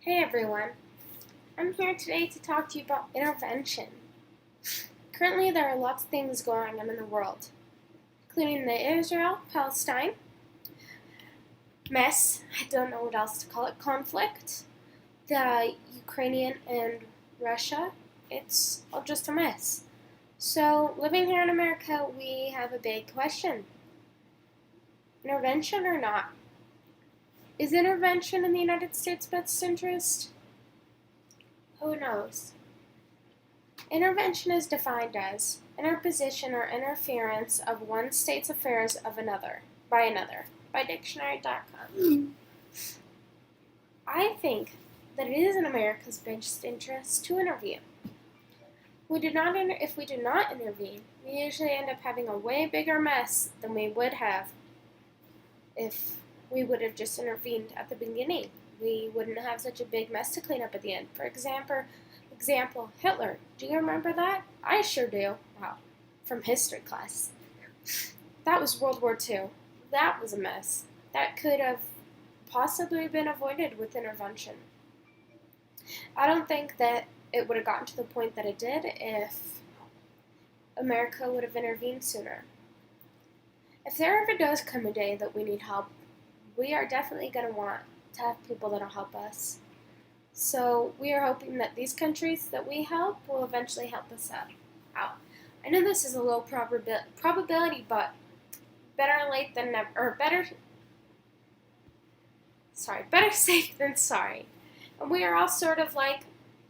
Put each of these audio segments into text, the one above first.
Hey everyone, I'm here today to talk to you about intervention. Currently, there are lots of things going on in the world, including the Israel-Palestine mess, I don't know what else to call it, conflict, the Ukrainian and Russia, it's all just a mess. So, living here in America, we have a big question. Intervention or not? Is intervention in the United States' best interest? Who knows? Intervention is defined as interposition or interference of one state's affairs of another by dictionary.com. I think that it is in America's best interest to intervene. If we do not intervene, we usually end up having a way bigger mess than we would have if we would have just intervened at the beginning. We wouldn't have such a big mess to clean up at the end. For example, Hitler. Do you remember that? I sure do. Wow, from history class. That was World War II. That was a mess. That could have possibly been avoided with intervention. I don't think that it would have gotten to the point that it did if America would have intervened sooner. If there ever does come a day that we need help, we are definitely going to want to have people that'll help us. So we are hoping that these countries that we help will eventually help us out. I know this is a low probability, but better late than never, or better safe than sorry. And we are all sort of like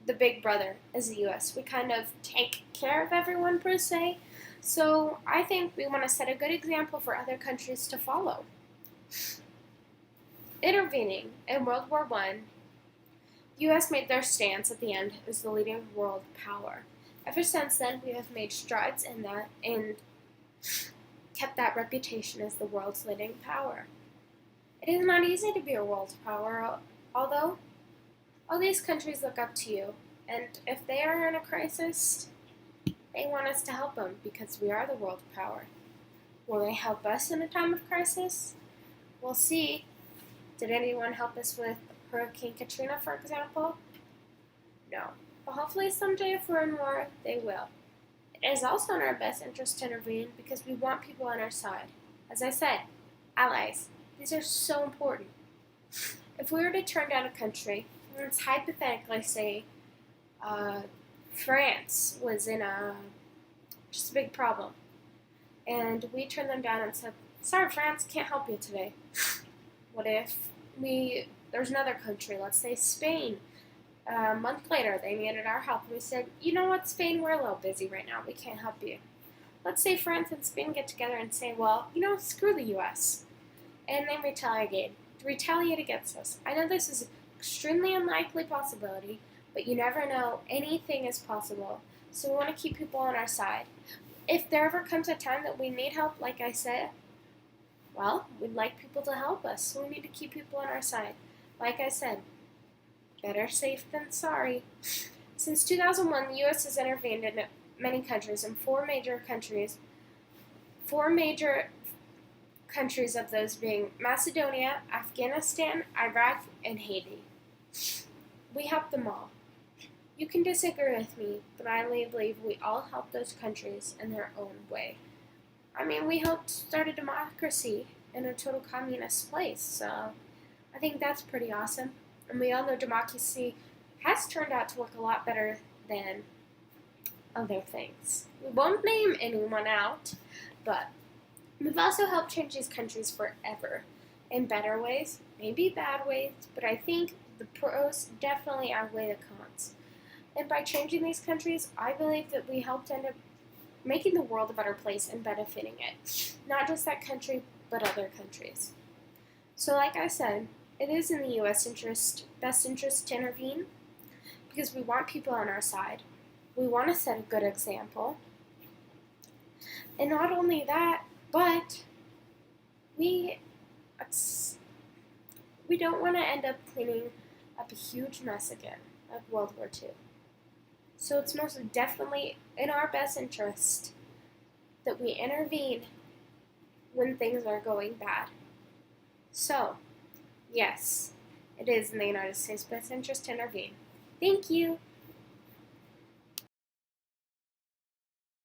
the big brother as the U.S. We kind of take care of everyone per se. So I think we want to set a good example for other countries to follow. Intervening in World War I, the U.S. made their stance at the end as the leading world power. Ever since then, we have made strides in that and kept that reputation as the world's leading power. It is not easy to be a world power, although all these countries look up to you, and if they are in a crisis, they want us to help them because we are the world power. Will they help us in a time of crisis? We'll see. Did anyone help us with Hurricane Katrina, for example? No. But hopefully someday if we're in war, they will. It is also in our best interest to intervene because we want people on our side. As I said, allies. These are so important. If we were to turn down a country, let's hypothetically say France was in just a big problem, and we turned them down and said, "Sorry, France, can't help you today." What if there's another country, let's say Spain. A month later, they needed our help, and we said, "You know what, Spain, we're a little busy right now. We can't help you." Let's say France and Spain get together and say, "Well, screw the U.S." and they retaliate against us. I know this is an extremely unlikely possibility, but you never know. Anything is possible. So we want to keep people on our side. If there ever comes a time that we need help, like I said, well, we'd like people to help us, so we need to keep people on our side. Like I said, better safe than sorry. Since 2001, the U.S. has intervened in many countries, in four major countries of those being Macedonia, Afghanistan, Iraq, and Haiti. We helped them all. You can disagree with me, but I believe we all helped those countries in their own way. I mean, we helped start a democracy in a total communist place, so I think that's pretty awesome. And we all know democracy has turned out to work a lot better than other things. We won't name anyone out, but we've also helped change these countries forever in better ways, maybe bad ways, but I think the pros definitely outweigh the cons. And by changing these countries, I believe that we helped end up making the world a better place and benefiting it. Not just that country, but other countries. So like I said, it is in the U.S. best interest to intervene because we want people on our side. We want to set a good example. And not only that, but we don't want to end up cleaning up a huge mess again, like World War II. So it's most definitely in our best interest that we intervene when things are going bad. So, yes, It is in the United States' best interest to intervene. Thank you.